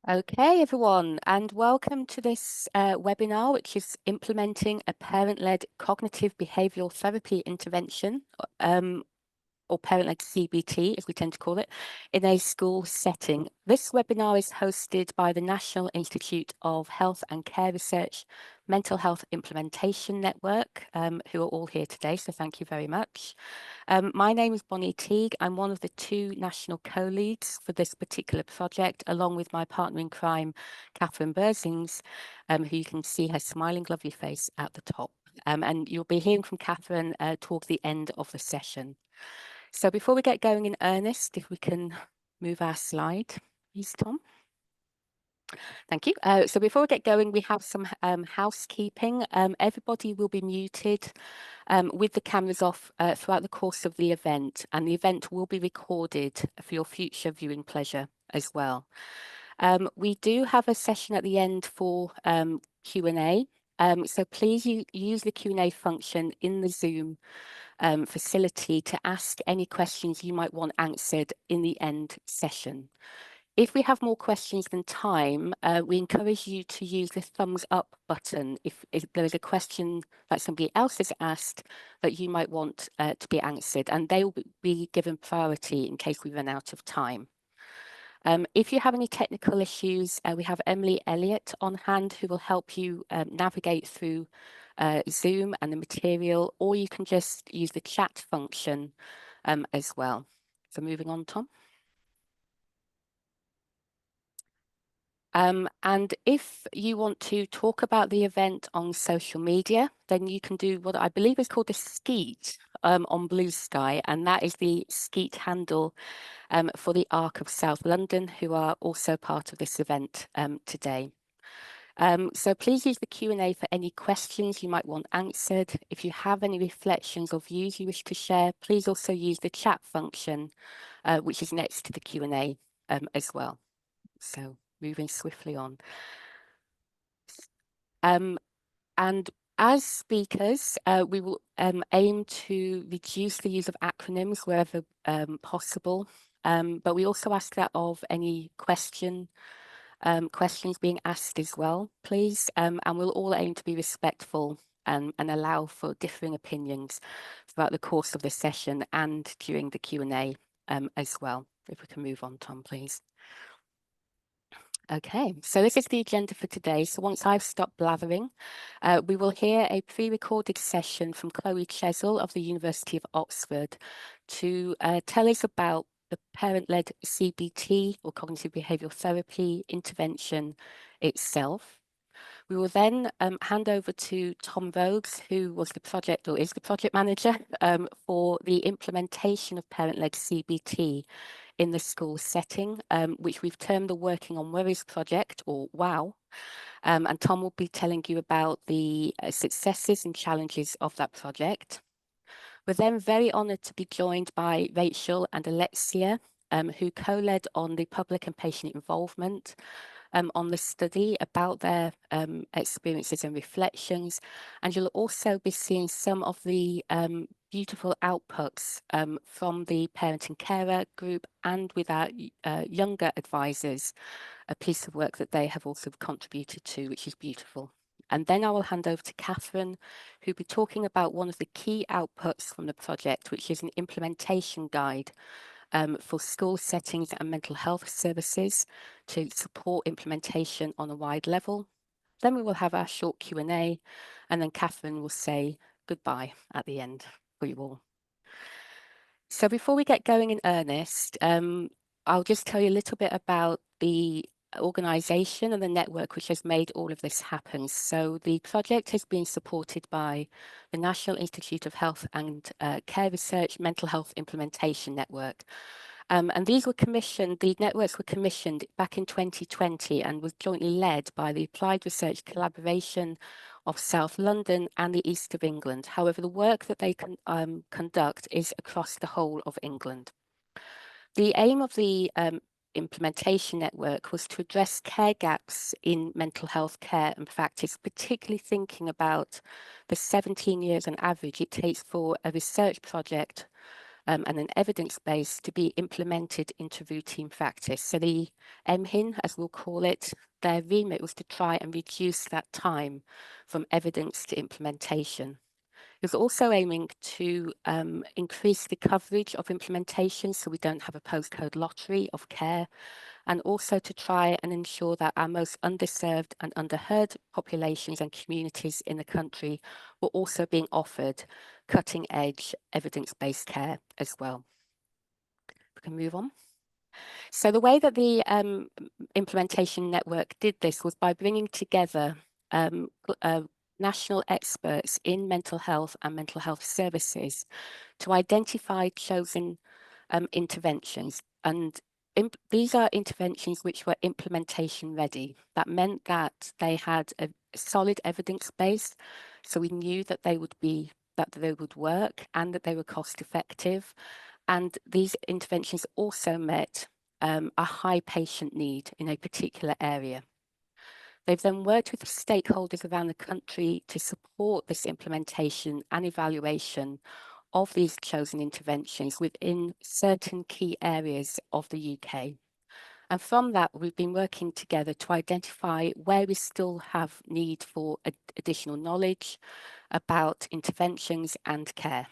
Okay, everyone, and welcome to this webinar, which is implementing a parent-led cognitive behavioural therapy intervention, or parent-led CBT, as we tend to call it, in a school setting. This webinar is hosted by the National Institute of Health and Care Research Mental Health Implementation Network, who are all here today, so thank you very much. My name is Bonnie Teague. I'm one of the two national co-leads for this particular project, along with my partner in crime, Catherine Berzings, who you can see her smiling lovely face at the top. And you'll be hearing from Catherine towards the end of the session. So before we get going in earnest, if we can move our slide, please, Tom. Thank you. So before we get going, we have some housekeeping. Everybody will be muted with the cameras off throughout the course of the event, and the event will be recorded for your future viewing pleasure as well. We do have a session at the end for Q&A. So please use the Q&A function in the Zoom facility to ask any questions you might want answered in the end session. If we have more questions than time, we encourage you to use the thumbs up button if there is a question that somebody else has asked that you might want to be answered, and they will be given priority in case we run out of time. If you have any technical issues, we have Emily Elliott on hand who will help you navigate through Zoom and the material, or you can just use the chat function as well. So moving on, Tom. And if you want to talk about the event on social media, then you can do what I believe is called a skeet on Blue Sky, and that is the skeet handle for the Arc of South London, who are also part of this event today. So please use the Q&A for any questions you might want answered. If you have any reflections or views you wish to share, please also use the chat function, which is next to the Q&A as well. So moving swiftly on. And as speakers, we will aim to reduce the use of acronyms wherever possible, but we also ask that of any questions being asked as well, please, and we'll all aim to be respectful and allow for differing opinions throughout the course of the session and during the Q&A as well. If we can move on, Tom, please. Okay, so this is the agenda for today. So once I've stopped blathering, we will hear a pre-recorded session from Chloe Chesil of the University of Oxford to tell us about the parent-led CBT, or cognitive behavioural therapy intervention itself. We will then hand over to Tom Voges, who was the project, or is the project manager for the implementation of parent-led CBT in the school setting, which we've termed the Working on Worries project, or WOW. And Tom will be telling you about the successes and challenges of that project. We're then very honoured to be joined by Rachel and Alexia, who co-led on the public and patient involvement on the study about their experiences and reflections. And you'll also be seeing some of the beautiful outputs from the parent and carer group and with our younger advisors, a piece of work that they have also contributed to, which is beautiful. And then I will hand over to Catherine, who'll be talking about one of the key outputs from the project, which is an implementation guide for school settings and mental health services to support implementation on a wide level. Then we will have our short Q&A, and then Catherine will say goodbye at the end for you all. So before we get going in earnest, I'll just tell you a little bit about the organisation and the network which has made all of this happen. So the project has been supported by the National Institute of Health and Care Research Mental Health Implementation Network. And these were commissioned, the networks were commissioned back in 2020 and was jointly led by the Applied Research Collaboration of South London and the East of England. However, the work that they conduct is across the whole of England. The aim of the implementation network was to address care gaps in mental health care and practice, particularly thinking about the 17 years on average it takes for a research project and an evidence base to be implemented into routine practice. So the MHIN, as we'll call it, their remit was to try and reduce that time from evidence to implementation. It was also aiming to increase the coverage of implementation so we don't have a postcode lottery of care, and also to try and ensure that our most underserved and underheard populations and communities in the country were also being offered cutting-edge evidence-based care as well. We can move on. So the way that the implementation network did this was by bringing together national experts in mental health and mental health services to identify chosen interventions. And these are interventions which were implementation ready. That meant that they had a solid evidence base, so we knew that they would work and that they were cost effective. And these interventions also met a high patient need in a particular area. They've then worked with stakeholders around the country to support this implementation and evaluation of these chosen interventions within certain key areas of the UK. And from that, we've been working together to identify where we still have need for additional knowledge about interventions and care,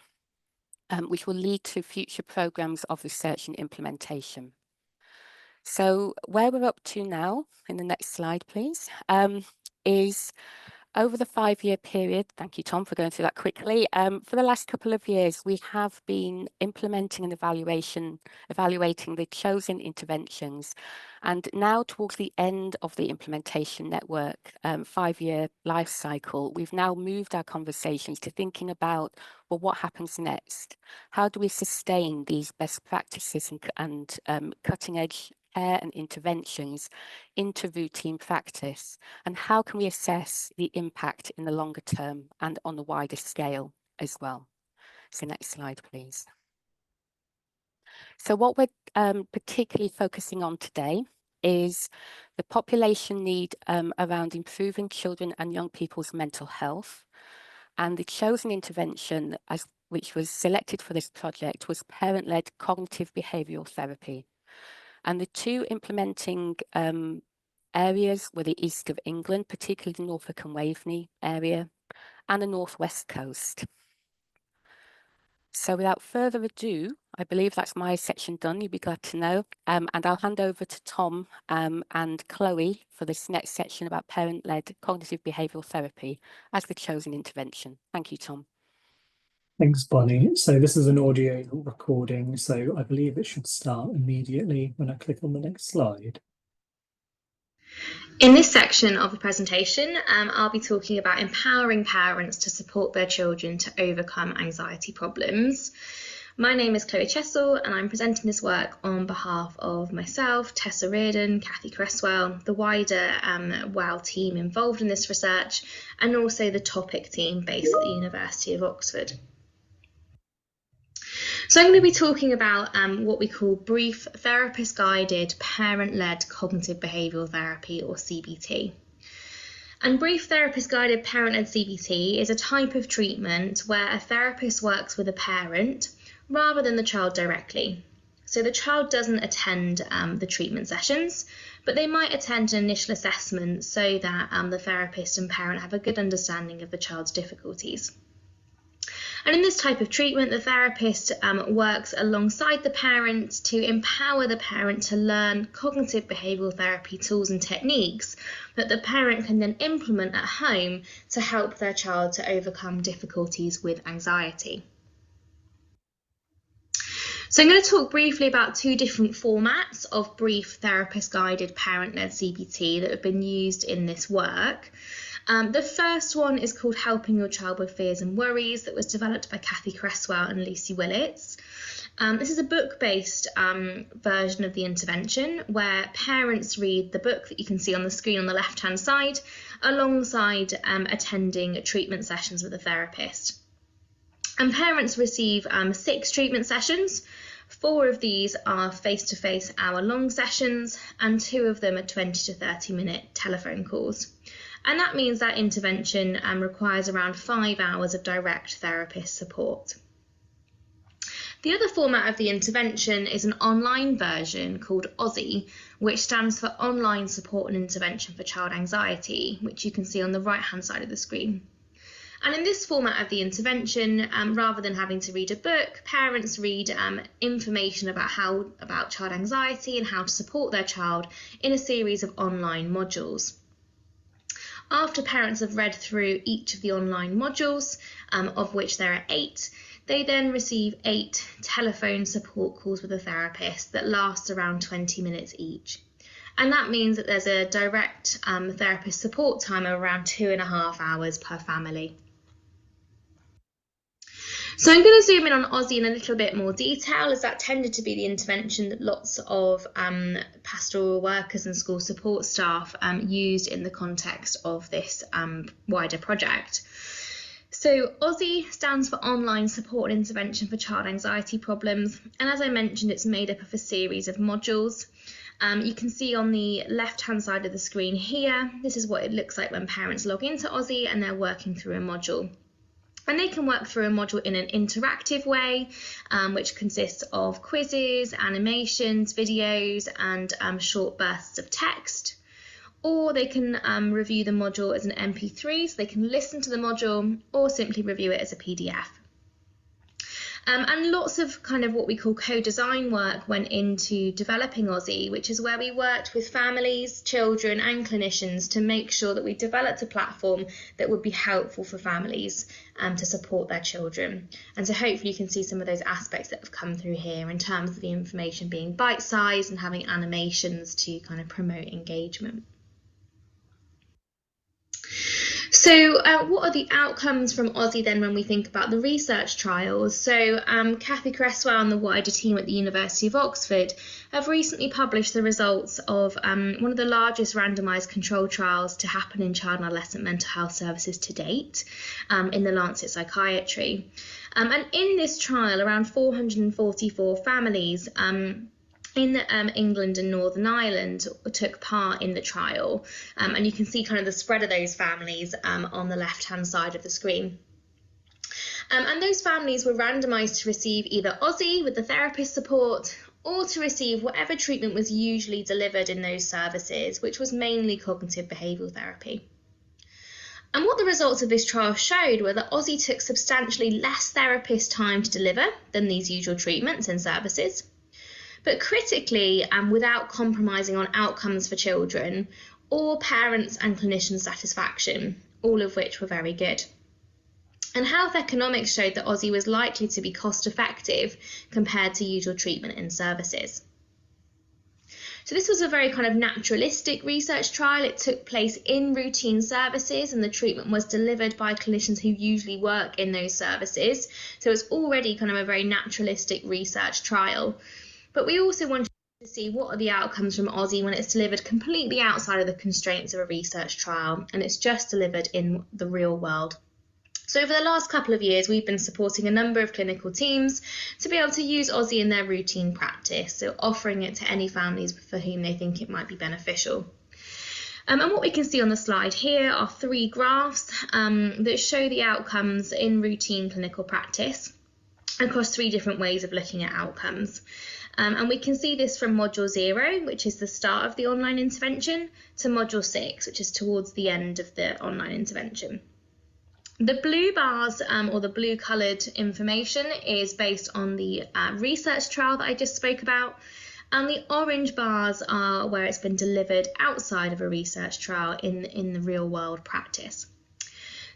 which will lead to future programmes of research and implementation. So where we're up to now, in the next slide, please, is over the 5-year period. Thank you, Tom, for going through that quickly. For the last couple of years, we have been implementing and evaluating the chosen interventions. And now towards the end of the implementation network 5-year life cycle, we've now moved our conversations to thinking about, well, what happens next? How do we sustain these best practices and cutting edge care and interventions into routine practice? And how can we assess the impact in the longer term and on the wider scale as well? So next slide, please. So what we're particularly focusing on today is the population need around improving children and young people's mental health. And the chosen intervention, which was selected for this project, was Parent-Led Cognitive Behavioural Therapy. And the two implementing areas were the east of England, particularly the Norfolk and Waveney area, and the northwest coast. So without further ado, I believe that's my section done, you'd be glad to know. And I'll hand over to Tom and Chloe for this next section about parent-led cognitive behavioural therapy as the chosen intervention. Thank you, Tom. Thanks, Bonnie. So this is an audio recording, so I believe it should start immediately when I click on the next slide. In this section of the presentation, I'll be talking about empowering parents to support their children to overcome anxiety problems. My name is Chloe Chessel and I'm presenting this work on behalf of myself, Tessa Reardon, Kathy Cresswell, the wider WOW team involved in this research, and also the topic team based at the University of Oxford. So I'm going to be talking about what we call brief therapist-guided parent-led cognitive behavioural therapy, or CBT. And brief therapist-guided parent-led CBT is a type of treatment where a therapist works with a parent rather than the child directly. So the child doesn't attend the treatment sessions, but they might attend an initial assessment so that the therapist and parent have a good understanding of the child's difficulties. And in this type of treatment, the therapist works alongside the parent to empower the parent to learn cognitive behavioural therapy tools and techniques that the parent can then implement at home to help their child to overcome difficulties with anxiety. So I'm going to talk briefly about two different formats of brief therapist-guided parent-led CBT that have been used in this work. The first one is called Helping Your Child with Fears and Worries, that was developed by Kathy Cresswell and Lucy Willits. This is a book-based version of the intervention where parents read the book that you can see on the screen on the left-hand side alongside attending treatment sessions with a therapist. And parents receive 6 treatment sessions. 4 of these are face-to-face hour-long sessions and 2 of them are 20 to 30-minute telephone calls. And that means that intervention requires around 5 hours of direct therapist support. The other format of the intervention is an online version called OSI, which stands for Online Support and Intervention for Child Anxiety, which you can see on the right-hand side of the screen. And in this format of the intervention, rather than having to read a book, parents read information about child anxiety and how to support their child in a series of online modules. After parents have read through each of the online modules, of which there are 8, they then receive 8 telephone support calls with a therapist that last around 20 minutes each. And that means that there's a direct therapist support time of around 2.5 hours per family. So I'm going to zoom in on OSI in a little bit more detail, as that tended to be the intervention that lots of pastoral workers and school support staff used in the context of this wider project. So OSI stands for Online Support and Intervention for Child Anxiety Problems, and as I mentioned, it's made up of a series of modules. You can see on the left-hand side of the screen here, this is what it looks like when parents log into OSI and they're working through a module. And they can work through a module in an interactive way, which consists of quizzes, animations, videos, and short bursts of text. Or they can review the module as an MP3, so they can listen to the module or simply review it as a PDF. And lots of kind of what we call co-design work went into developing OSI, which is where we worked with families, children and clinicians to make sure that we developed a platform that would be helpful for families to support their children. And so hopefully you can see some of those aspects that have come through here in terms of the information being bite-sized and having animations to kind of promote engagement. So what are the outcomes from OSI then when we think about the research trials? So Cathy Cresswell and the wider team at the University of Oxford have recently published the results of one of the largest randomised control trials to happen in child and adolescent mental health services to date in the Lancet Psychiatry. And in this trial, around 444 families in England and Northern Ireland took part in the trial, and you can see kind of the spread of those families on the left-hand side of the screen. And those families were randomised to receive either OSI with the therapist support or to receive whatever treatment was usually delivered in those services, which was mainly cognitive behavioural therapy. And what the results of this trial showed were that OSI took substantially less therapist time to deliver than these usual treatments and services. But critically, and without compromising on outcomes for children or parents and clinician satisfaction, all of which were very good. And health economics showed that OSI was likely to be cost effective compared to usual treatment and services. So this was a very kind of naturalistic research trial. It took place in routine services and the treatment was delivered by clinicians who usually work in those services. So it's already kind of a very naturalistic research trial. But we also wanted to see what are the outcomes from OSI when it's delivered completely outside of the constraints of a research trial and it's just delivered in the real world. So over the last couple of years, we've been supporting a number of clinical teams to be able to use OSI in their routine practice, so offering it to any families for whom they think it might be beneficial. And what we can see on the slide here are 3 graphs that show the outcomes in routine clinical practice across 3 different ways of looking at outcomes. And we can see this from module 0, which is the start of the online intervention, to module 6, which is towards the end of the online intervention. The blue bars, or the blue coloured information, is based on the research trial that I just spoke about, and the orange bars are where it's been delivered outside of a research trial in the real world practice.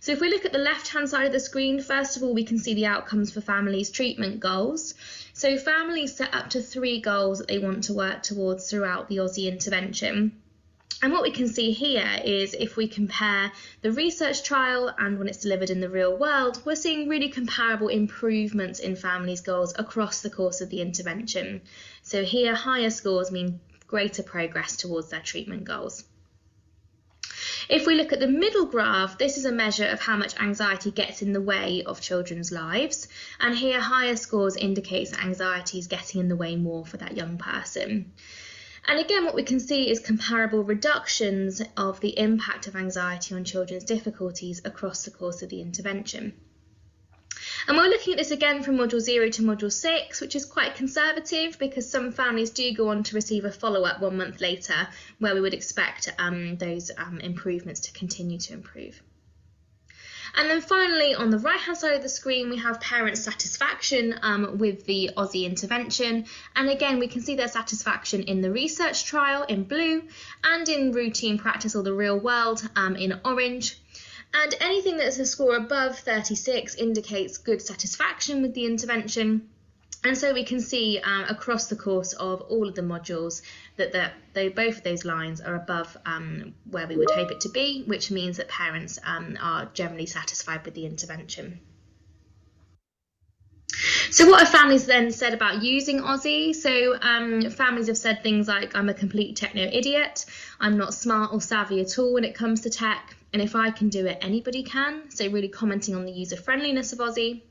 So if we look at the left-hand side of the screen, first of all, we can see the outcomes for families' treatment goals. So families set up to 3 goals that they want to work towards throughout the OSI intervention. And what we can see here is if we compare the research trial and when it's delivered in the real world, we're seeing really comparable improvements in families' goals across the course of the intervention. So here, higher scores mean greater progress towards their treatment goals. If we look at the middle graph, this is a measure of how much anxiety gets in the way of children's lives. And here, higher scores indicates that anxiety is getting in the way more for that young person. And again, what we can see is comparable reductions of the impact of anxiety on children's difficulties across the course of the intervention. And we're looking at this again from Module 0 to Module 6, which is quite conservative because some families do go on to receive a follow-up 1 month later, where we would expect those improvements to continue to improve. And then finally, on the right-hand side of the screen, we have parent satisfaction with the Aussie intervention. And again, we can see their satisfaction in the research trial in blue and in routine practice or the real world in orange. And anything that's a score above 36 indicates good satisfaction with the intervention. And so we can see across the course of all of the modules that both of those lines are above where we would hope it to be, which means that parents are generally satisfied with the intervention. So what have families then said about using Aussie? So families have said things like, I'm a complete techno idiot, I'm not smart or savvy at all when it comes to tech, and if I can do it, anybody can. So really commenting on the user friendliness of Aussie.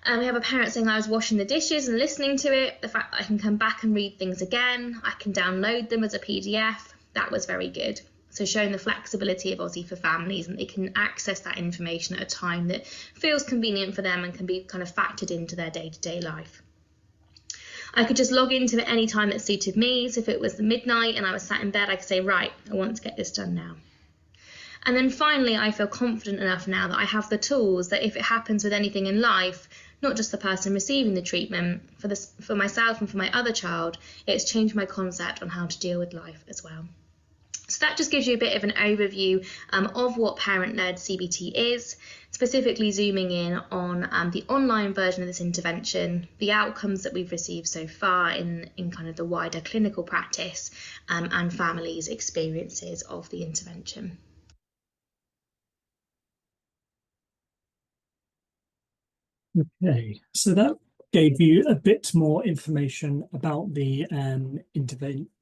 We have a parent saying, I was washing the dishes and listening to it, the fact that I can come back and read things again, I can download them as a PDF, that was very good. So showing the flexibility of Aussie for families, and they can access that information at a time that feels convenient for them and can be kind of factored into their day-to-day life. I could just log into it any time that suited me. So if it was the midnight and I was sat in bed, I could say, right, I want to get this done now. And then finally, I feel confident enough now that I have the tools that if it happens with anything in life, not just the person receiving the treatment, for myself and for my other child, it's changed my concept on how to deal with life as well. So that just gives you a bit of an overview of what parent-led CBT is, specifically zooming in on the online version of this intervention, the outcomes that we've received so far in kind of the wider clinical practice, and families' experiences of the intervention. Okay, so that gave you a bit more information about the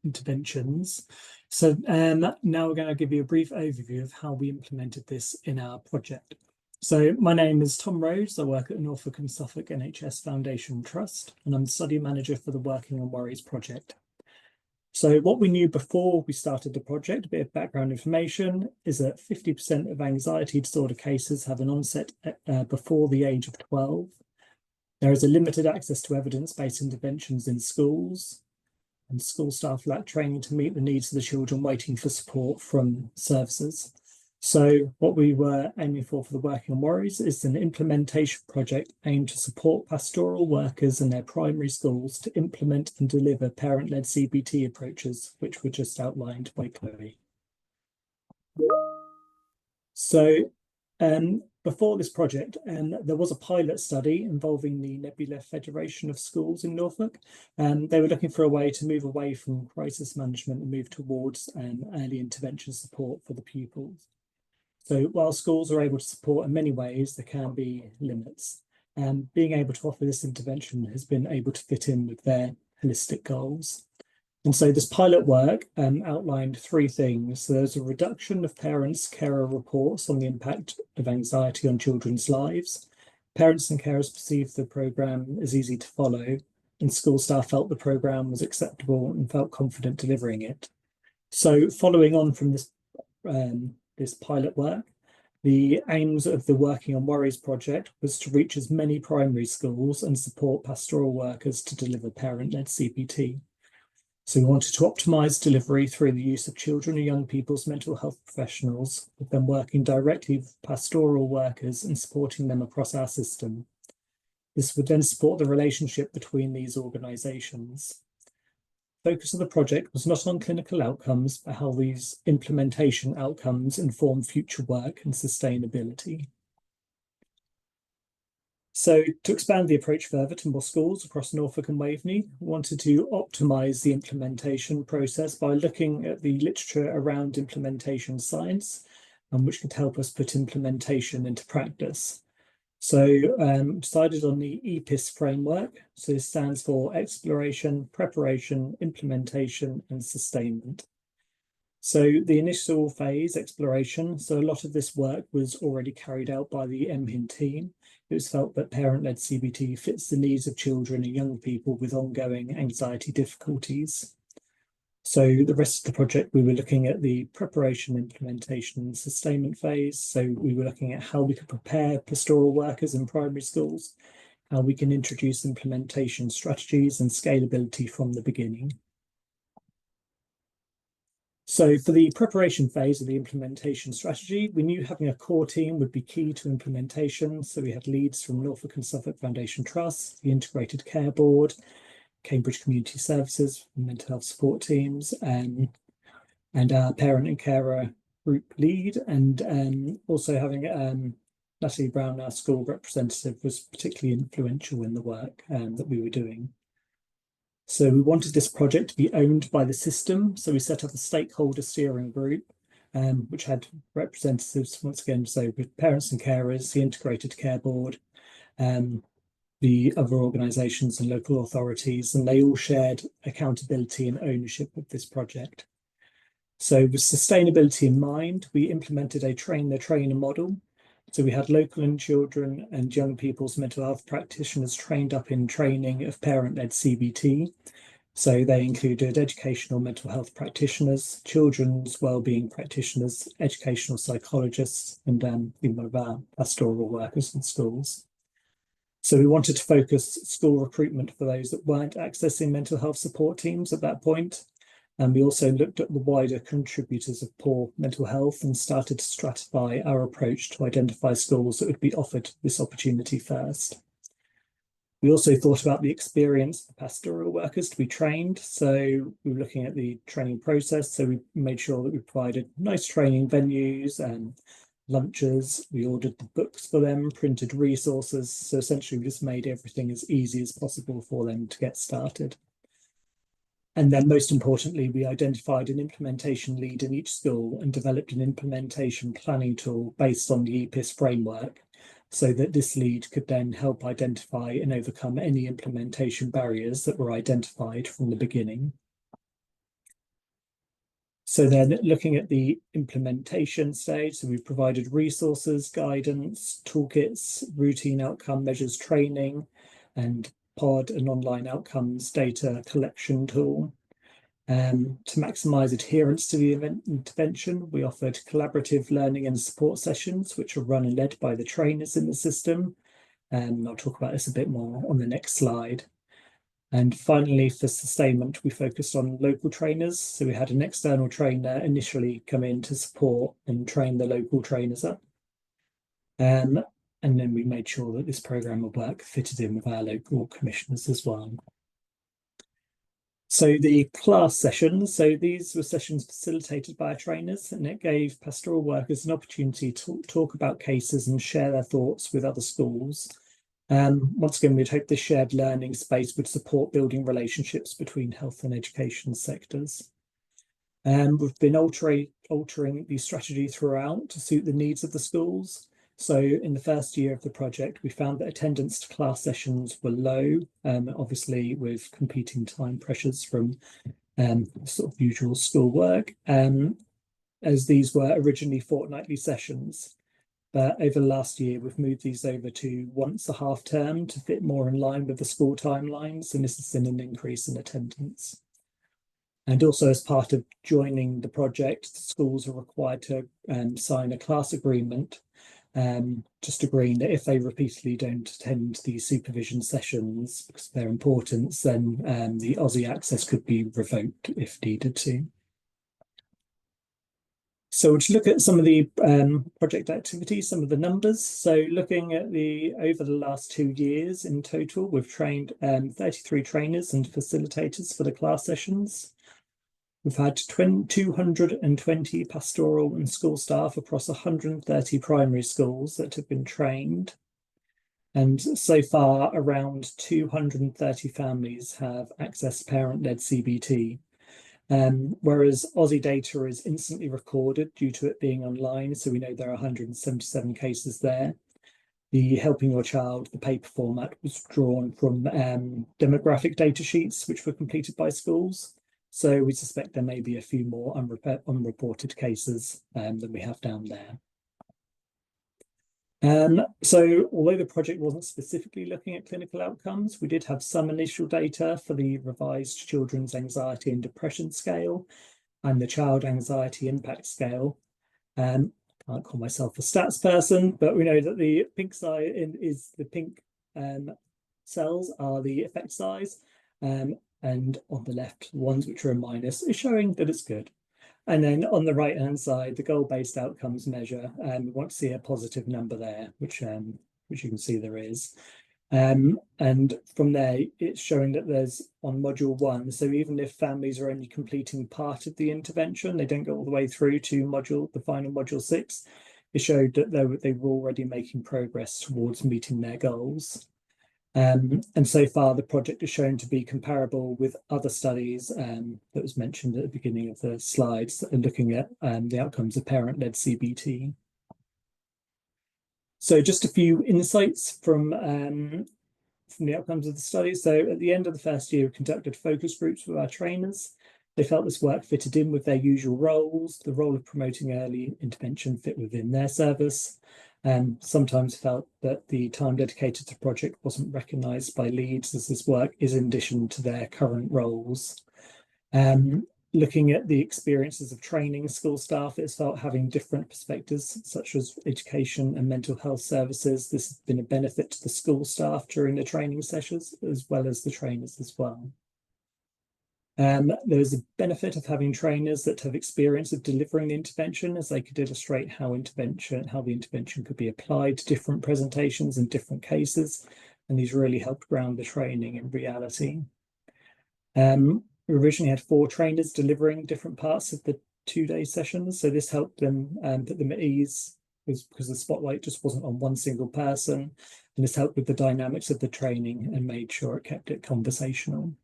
interventions. So now we're going to give you a brief overview of how we implemented this in our project. So my name is Tom Rose. I work at Norfolk and Suffolk NHS Foundation Trust, and I'm the study manager for the Working on Worries project. So what we knew before we started the project, a bit of background information, is that 50% of anxiety disorder cases have an onset before the age of 12. There is a limited access to evidence-based interventions in schools, and school staff lack training to meet the needs of the children waiting for support from services. So what we were aiming for the Working on Worries is an implementation project aimed to support pastoral workers and their primary schools to implement and deliver parent-led CBT approaches, which were just outlined by Chloe. So before this project, there was a pilot study involving the Nebula Federation of Schools in Norfolk. They were looking for a way to move away from crisis management and move towards early intervention support for the pupils. So while schools are able to support in many ways, there can be limits. Being able to offer this intervention has been able to fit in with their holistic goals. And so this pilot work outlined 3 things. So there's a reduction of parents' carer reports on the impact of anxiety on children's lives. Parents and carers perceived the programme as easy to follow, and school staff felt the programme was acceptable and felt confident delivering it. So following on from this pilot work, the aims of the Working on Worries project was to reach as many primary schools and support pastoral workers to deliver parent-led CBT. So we wanted to optimise delivery through the use of children and young people's mental health professionals, with them working directly with pastoral workers and supporting them across our system. This would then support the relationship between these organisations. Focus of the project was not on clinical outcomes, but how these implementation outcomes inform future work and sustainability. So to expand the approach further to more schools across Norfolk and Waveney, we wanted to optimise the implementation process by looking at the literature around implementation science, which could help us put implementation into practice. So decided on the EPIS framework. So this stands for Exploration, Preparation, Implementation and Sustainment. So the initial phase, exploration, so a lot of this work was already carried out by the MHIN team. It was felt that parent-led CBT fits the needs of children and young people with ongoing anxiety difficulties. So the rest of the project, we were looking at the preparation, implementation, and sustainment phase. So we were looking at how we could prepare pastoral workers in primary schools, how we can introduce implementation strategies and scalability from the beginning. So for the preparation phase of the implementation strategy, we knew having a core team would be key to implementation. So we had leads from Norfolk and Suffolk Foundation Trust, the Integrated Care Board, Cambridge Community Services, mental health support teams, and our parent and carer group lead, and also having Natalie Brown, our school representative, was particularly influential in the work that we were doing. So we wanted this project to be owned by the system. So we set up a stakeholder steering group, which had representatives, once again, so with parents and carers, the Integrated Care Board, the other organisations and local authorities, and they all shared accountability and ownership of this project. So with sustainability in mind, we implemented a train-the-trainer model. So we had local and children and young people's mental health practitioners trained up in training of parent-led CBT. So they included educational mental health practitioners, children's wellbeing practitioners, educational psychologists, and one of our pastoral workers in schools. So we wanted to focus school recruitment for those that weren't accessing mental health support teams at that point. And we also looked at the wider contributors of poor mental health and started to stratify our approach to identify schools that would be offered this opportunity first. We also thought about the experience of the pastoral workers to be trained. So we were looking at the training process. So we made sure that we provided nice training venues and lunches. We ordered the books for them, printed resources. So essentially we just made everything as easy as possible for them to get started. And then most importantly, we identified an implementation lead in each school and developed an implementation planning tool based on the EPIS framework, so that this lead could then help identify and overcome any implementation barriers that were identified from the beginning. So then looking at the implementation stage, so we've provided resources, guidance, toolkits, routine outcome measures training, and pod and online outcomes data collection tool. To maximise adherence to the intervention, we offered collaborative learning and support sessions, which are run and led by the trainers in the system. I'll talk about this a bit more on the next slide. And finally, for sustainment, we focused on local trainers. So we had an external trainer initially come in to support and train the local trainers up. And then we made sure that this programme of work fitted in with our local commissioners as well. So the class sessions, so these were sessions facilitated by our trainers, and it gave pastoral workers an opportunity to talk about cases and share their thoughts with other schools. Once again, we'd hope this shared learning space would support building relationships between health and education sectors. We've been altering the strategy throughout to suit the needs of the schools. So in the first year of the project, we found that attendance to class sessions were low, obviously with competing time pressures from sort of usual schoolwork, as these were originally fortnightly sessions. But over the last year, we've moved these over to once a half term to fit more in line with the school timelines, and this has seen an increase in attendance. And also as part of joining the project, the schools are required to sign a class agreement, just agreeing that if they repeatedly don't attend the supervision sessions because of their importance, then the Aussie access could be revoked if needed to. So to look at some of the project activities, some of the numbers. So looking at over the last 2 years in total, we've trained 33 trainers and facilitators for the class sessions. We've had 220 pastoral and school staff across 130 primary schools that have been trained. And so far, around 230 families have accessed parent-led CBT. Whereas Aussie data is instantly recorded due to it being online, so we know there are 177 cases there. The Helping Your Child, the paper format, was drawn from demographic data sheets which were completed by schools. So we suspect there may be a few more unreported cases than we have down there. So although the project wasn't specifically looking at clinical outcomes, we did have some initial data for the revised Children's Anxiety and Depression Scale and the Child Anxiety Impact Scale. I can't call myself a stats person, but we know that the pink side is the pink cells are the effect size, and on the left, ones which are a minus, is showing that it's good. And then on the right-hand side, the goal-based outcomes measure, we want to see a positive number there, which you can see there is. And from there, it's showing that there's on module 1. So even if families are only completing part of the intervention, they don't go all the way through to the final module 6. It showed that they were already making progress towards meeting their goals. And so far, the project is shown to be comparable with other studies that was mentioned at the beginning of the slides, looking at the outcomes of parent-led CBT. So just a few insights from the outcomes of the study. So at the end of the first year, we conducted focus groups with our trainers. They felt this work fitted in with their usual roles. The role of promoting early intervention fit within their service. Sometimes felt that the time dedicated to the project wasn't recognised by leads, as this work is in addition to their current roles. Looking at the experiences of training school staff, it's felt having different perspectives, such as education and mental health services. This has been a benefit to the school staff during the training sessions, as well as the trainers as well. There's a benefit of having trainers that have experience of delivering the intervention, as they could illustrate how the intervention could be applied to different presentations and different cases. And these really helped ground the training in reality. We originally had 4 trainers delivering different parts of the 2-day sessions. So this helped them put them at ease, because the spotlight just wasn't on one single person. And this helped with the dynamics of the training and made sure it kept it conversational.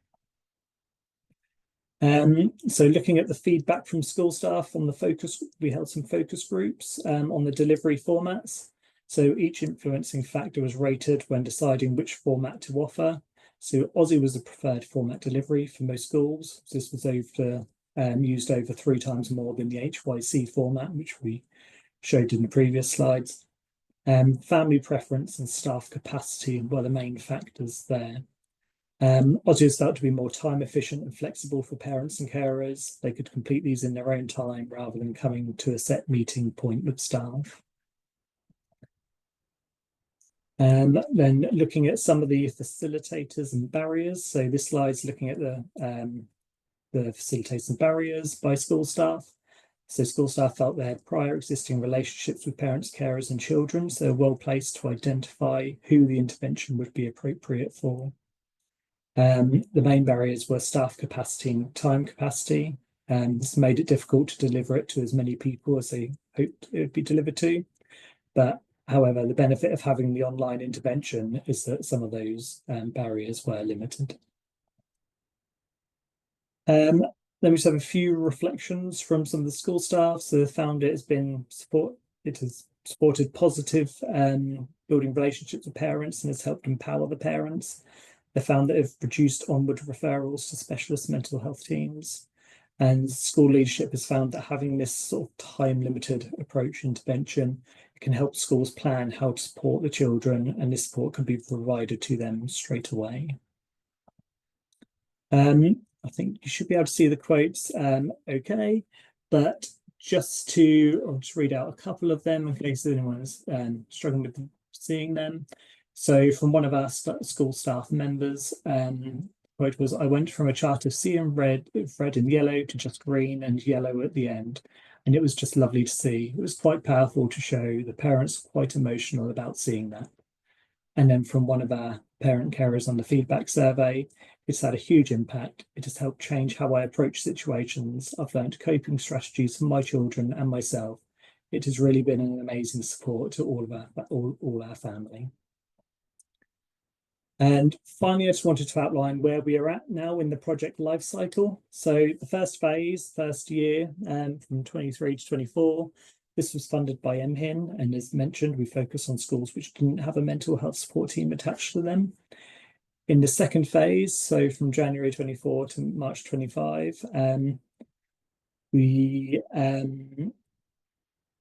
So looking at the feedback from school staff on the focus, we held some focus groups on the delivery formats. So each influencing factor was rated when deciding which format to offer. So Aussie was the preferred format delivery for most schools. This was used over 3 times more than the HYC format, which we showed in the previous slides. Family preference and staff capacity were the main factors there. Aussie was felt to be more time efficient and flexible for parents and carers. They could complete these in their own time rather than coming to a set meeting point with staff. Then looking at some of the facilitators and barriers. So this slide's looking at the facilitators and barriers by school staff. So school staff felt they had prior existing relationships with parents, carers and children, so they're well placed to identify who the intervention would be appropriate for. The main barriers were staff capacity and time capacity. This made it difficult to deliver it to as many people as they hoped it would be delivered to. But however, the benefit of having the online intervention is that some of those barriers were limited. Then we just have a few reflections from some of the school staff. So they found it has supported positive building relationships with parents and has helped empower the parents. They found that it reduced onward referrals to specialist mental health teams. And school leadership has found that having this sort of time-limited approach intervention can help schools plan how to support the children, and this support can be provided to them straight away. I think you should be able to see the quotes okay, but I'll just read out a couple of them in case anyone's struggling with seeing them. So from one of our school staff members, quote was, "I went from a chart of sea and red and yellow to just green and yellow at the end. And it was just lovely to see. It was quite powerful to show the parents quite emotional about seeing that." And then from one of our parent carers on the feedback survey, "It's had a huge impact. It has helped change how I approach situations. I've learned coping strategies for my children and myself. It has really been an amazing support to all our family." And finally, I just wanted to outline where we are at now in the project life cycle. So the first year, from 23 to 24, this was funded by MHIN, and as mentioned, we focus on schools which didn't have a mental health support team attached to them. In the second phase, so from January 24 to March 25, we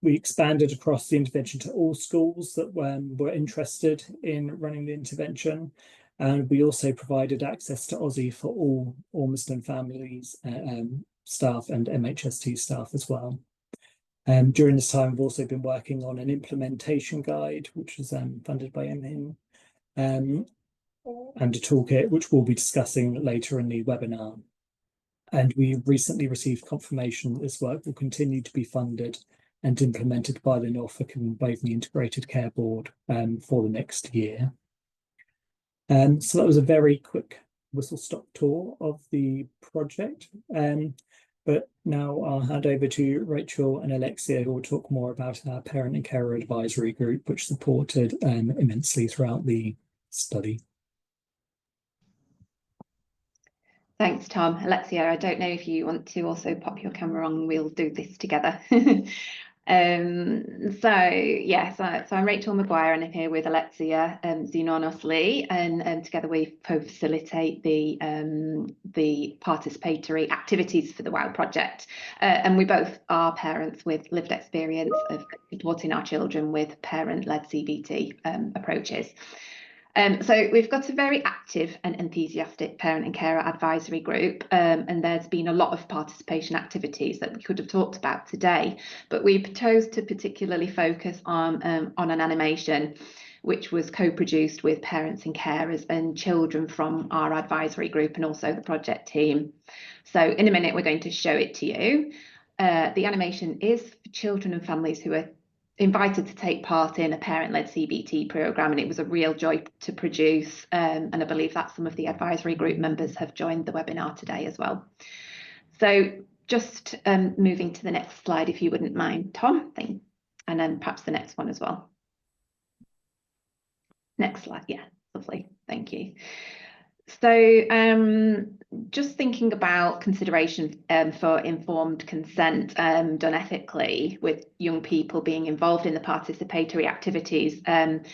We expanded across the intervention to all schools that were interested in running the intervention. And we also provided access to Aussie for all Muslim families, staff and MHST staff as well. During this time, we've also been working on an implementation guide, which was funded by MHIN, and a toolkit, which we'll be discussing later in the webinar. And we recently received confirmation that this work will continue to be funded and implemented by the Norfolk and Waveney Integrated Care Board for the next year. So that was a very quick whistle-stop tour of the project. But now I'll hand over to Rachel and Alexia, who will talk more about our parent and carer advisory group, which supported immensely throughout the study. Thanks, Tom. Alexia, I don't know if you want to also pop your camera on, we'll do this together. So I'm Rachel Maguire and I'm here with Alexia Zenonos-Lee, and together we facilitate the participatory activities for the WOW project. And we both are parents with lived experience of supporting our children with parent-led CBT approaches. So we've got a very active and enthusiastic parent and carer advisory group, and there's been a lot of participation activities that we could have talked about today, but we chose to particularly focus on an animation which was co-produced with parents and carers and children from our advisory group and also the project team. So in a minute we're going to show it to you. The animation is for children and families who are invited to take part in a parent-led CBT programme, and it was a real joy to produce, and I believe that some of the advisory group members have joined the webinar today as well. So just moving to the next slide, if you wouldn't mind, Tom, and then perhaps the next one as well. Next slide, yeah, lovely, thank you. So just thinking about consideration for informed consent done ethically with young people being involved in the participatory activities, and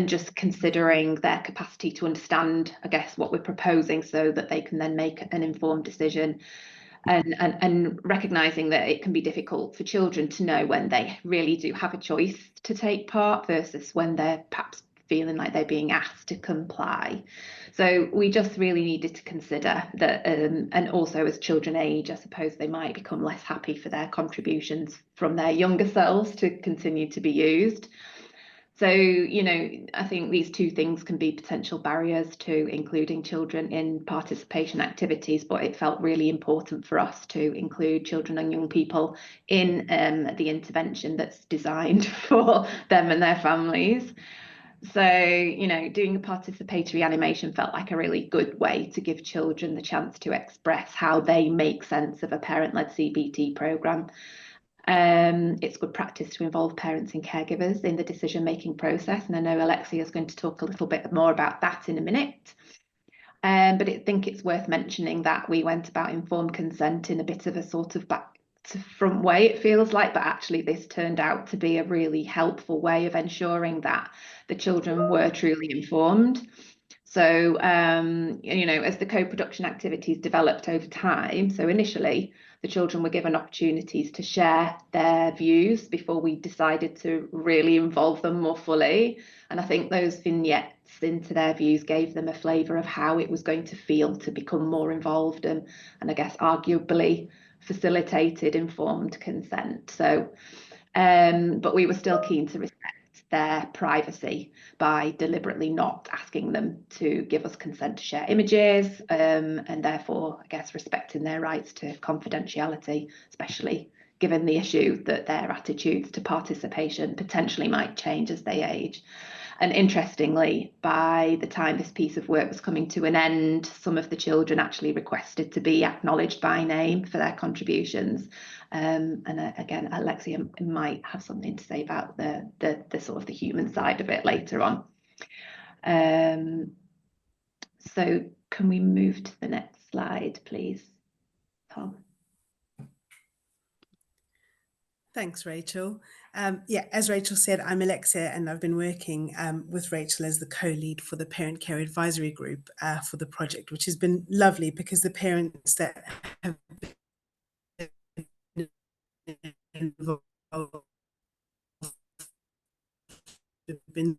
just considering their capacity to understand, I guess, what we're proposing so that they can then make an informed decision, and recognising that it can be difficult for children to know when they really do have a choice to take part versus when they're perhaps feeling like they're being asked to comply. So we just really needed to consider that, and also as children age, I suppose they might become less happy for their contributions from their younger selves to continue to be used. So, you know, I think these two things can be potential barriers to including children in participation activities, but it felt really important for us to include children and young people in the intervention that's designed for them and their families. So, you know, doing a participatory animation felt like a really good way to give children the chance to express how they make sense of a parent-led CBT programme. It's good practice to involve parents and caregivers in the decision-making process, and I know Alexia is going to talk a little bit more about that in a minute. But I think it's worth mentioning that we went about informed consent in a bit of a sort of back to front way, it feels like, but actually this turned out to be a really helpful way of ensuring that the children were truly informed. So, you know, as the co-production activities developed over time, so initially the children were given opportunities to share their views before we decided to really involve them more fully. And I think those vignettes into their views gave them a flavour of how it was going to feel to become more involved, and I guess arguably facilitated informed consent. So, but we were still keen to respect their privacy by deliberately not asking them to give us consent to share images, and therefore, I guess, respecting their rights to confidentiality, especially given the issue that their attitudes to participation potentially might change as they age. And interestingly, by the time this piece of work was coming to an end, some of the children actually requested to be acknowledged by name for their contributions. And again, Alexia might have something to say about the sort of the human side of it later on. So can we move to the next slide, please, Tom? Thanks, Rachel. Yeah, as Rachel said, I'm Alexia, and I've been working with Rachel as the co-lead for the Parent Care Advisory Group for the project, which has been lovely because the parents that have been involved have been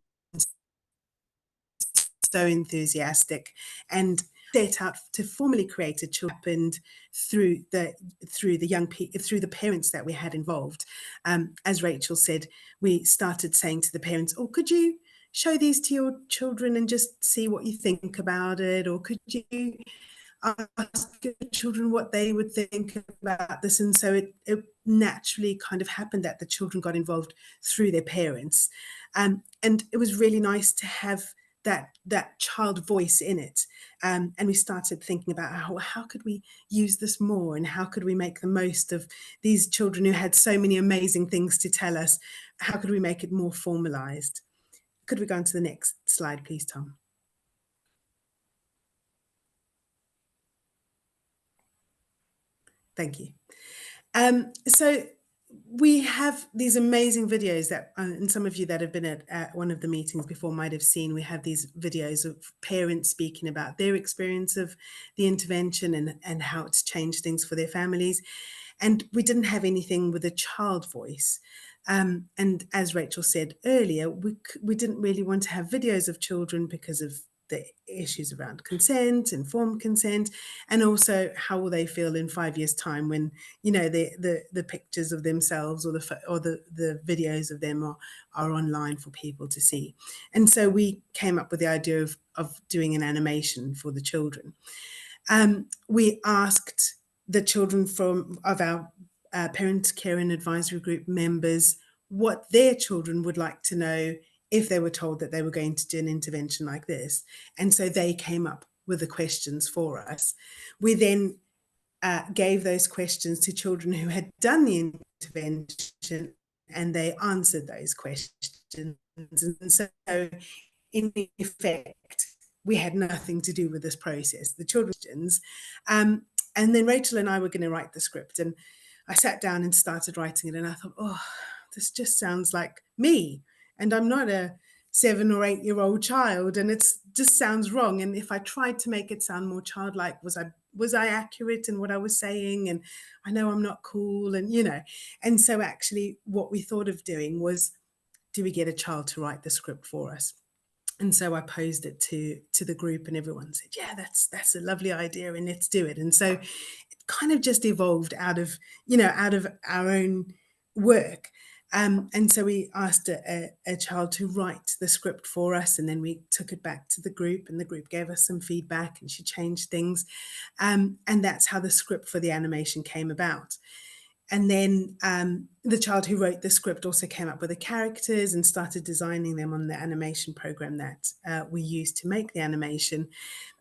so enthusiastic and set out to formally create a children happened through the parents that we had involved. As Rachel said, we started saying to the parents, "Oh, could you show these to your children and just see what you think about it? Or could you ask your children what they would think about this?" And so it naturally kind of happened that the children got involved through their parents. And it was really nice to have that child voice in it. And we started thinking about how could we use this more, and how could we make the most of these children who had so many amazing things to tell us? How could we make it more formalized? Could we go on to the next slide, please, Tom? Thank you. So we have these amazing videos that, and some of you that have been at one of the meetings before might have seen, we have these videos of parents speaking about their experience of the intervention and how it's changed things for their families. And we didn't have anything with a child voice. And as Rachel said earlier, we didn't really want to have videos of children because of the issues around consent, informed consent, and also how will they feel in 5 years' time when, you know, the pictures of themselves or the videos of them are online for people to see. And so we came up with the idea of doing an animation for the children. We asked the children of our parent care and advisory group members what their children would like to know if they were told that they were going to do an intervention like this. And so they came up with the questions for us. We then gave those questions to children who had done the intervention, and they answered those questions. And so in effect, we had nothing to do with this process, the children's. And then Rachel and I were going to write the script, and I sat down and started writing it, and I thought, oh, this just sounds like me. And I'm not a 7 or 8 year old child, and it just sounds wrong. And if I tried to make it sound more childlike, was I accurate in what I was saying? And I know I'm not cool, and you know. And so actually what we thought of doing was, do we get a child to write the script for us? And so I posed it to the group, and everyone said, yeah, that's a lovely idea, and let's do it. And so it kind of just evolved out of our own work. And so we asked a child to write the script for us, and then we took it back to the group, and the group gave us some feedback, and she changed things. And that's how the script for the animation came about. And then the child who wrote the script also came up with the characters and started designing them on the animation program that we used to make the animation.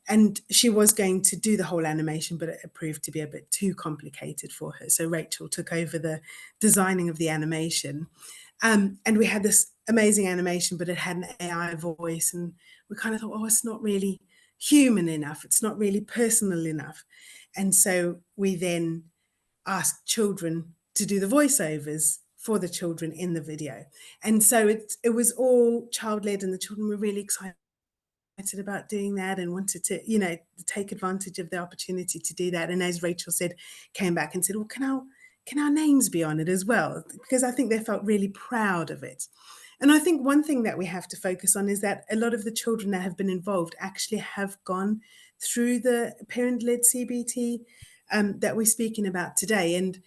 And she was going to do the whole animation, but it proved to be a bit too complicated for her. So Rachel took over the designing of the animation. And we had this amazing animation, but it had an AI voice. And we kind of thought, oh, it's not really human enough. It's not really personal enough. And so we then asked children to do the voiceovers for the children in the video. And so it was all child-led, and the children were really excited about doing that and wanted to, you know, take advantage of the opportunity to do that. And as Rachel said, came back and said, well, can our names be on it as well? Because I think they felt really proud of it. And I think one thing that we have to focus on is that a lot of the children that have been involved actually have gone through the parent-led CBT that we're speaking about today. And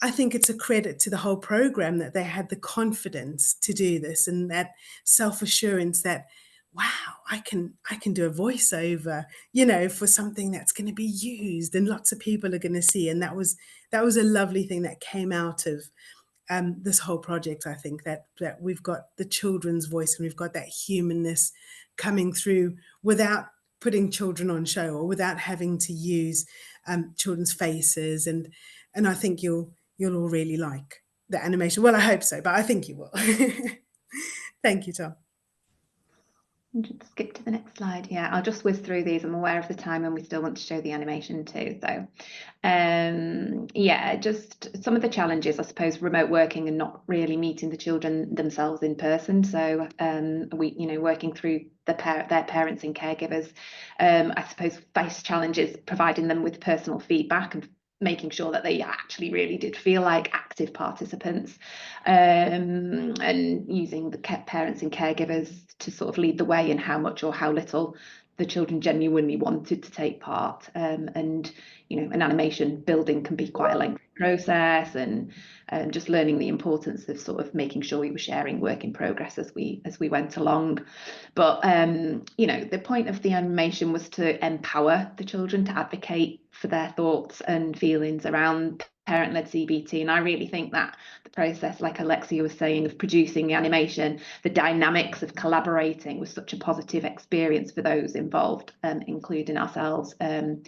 I think it's a credit to the whole program that they had the confidence to do this, and that self-assurance that, wow, I can do a voiceover, you know, for something that's going to be used and lots of people are going to see. And that was a lovely thing that came out of this whole project. I think that we've got the children's voice, and we've got that humanness coming through without putting children on show, or without having to use children's faces. And I think you'll all really like the animation. Well, I hope so, but I think you will. Thank you, Tom. Just skip to the next slide. Yeah, I'll just whiz through these. I'm aware of the time, and we still want to show the animation too. So yeah, just some of the challenges, I suppose, remote working and not really meeting the children themselves in person. So we, you know, working through their parents and caregivers, I suppose face challenges, providing them with personal feedback and making sure that they actually really did feel like active active participants, and using the parents and caregivers to sort of lead the way in how much or how little the children genuinely wanted to take part. And an animation building can be quite a lengthy process, and just learning the importance of sort of making sure we were sharing work in progress as we went along. But the point of the animation was to empower the children to advocate for their thoughts and feelings around parent-led CBT. And I really think that the process, like Alexia was saying, of producing the animation, the dynamics of collaborating was such a positive experience for those involved, including ourselves. And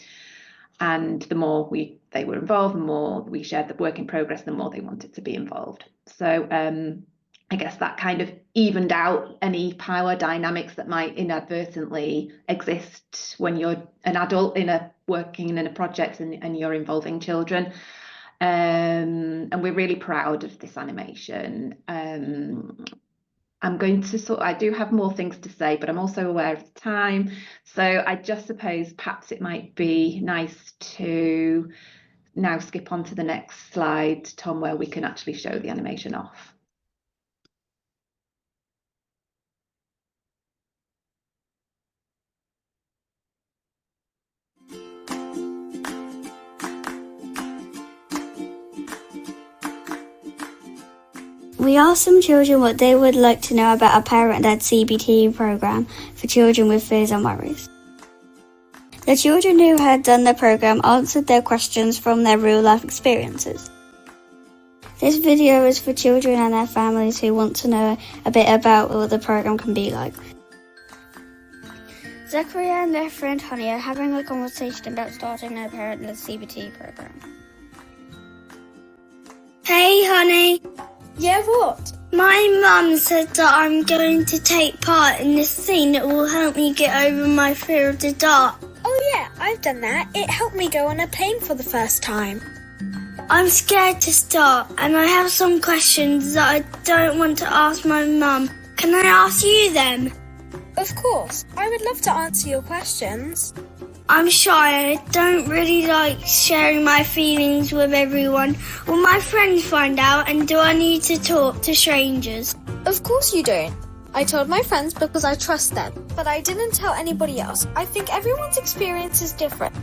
the more they were involved, the more we shared the work in progress, the more they wanted to be involved. So I guess that kind of evened out any power dynamics that might inadvertently exist when you're an adult working in a project and you're involving children. And we're really proud of this animation. I'm going to I do have more things to say, but I'm also aware of the time. So I just suppose perhaps it might be nice to now skip on to the next slide, Tom, where we can actually show the animation off. We asked some children what they would like to know about a parent-led CBT program for children with fears and worries. The children who had done the program answered their questions from their real-life experiences. This video is for children and their families who want to know a bit about what the program can be like. Zachariah and their friend Honey are having a conversation about starting their parent-led CBT program. Hey, Honey. Yeah, what? My mum said that I'm going to take part in this thing that will help me get over my fear of the dark. Oh yeah, I've done that. It helped me go on a plane for the first time. I'm scared to start, and I have some questions that I don't want to ask my mum. Can I ask you them? Of course. I would love to answer your questions. I'm shy. I don't really like sharing my feelings with everyone. Will my friends find out, and do I need to talk to strangers? Of course you don't. I told my friends because I trust them, but I didn't tell anybody else. I think everyone's experience is different,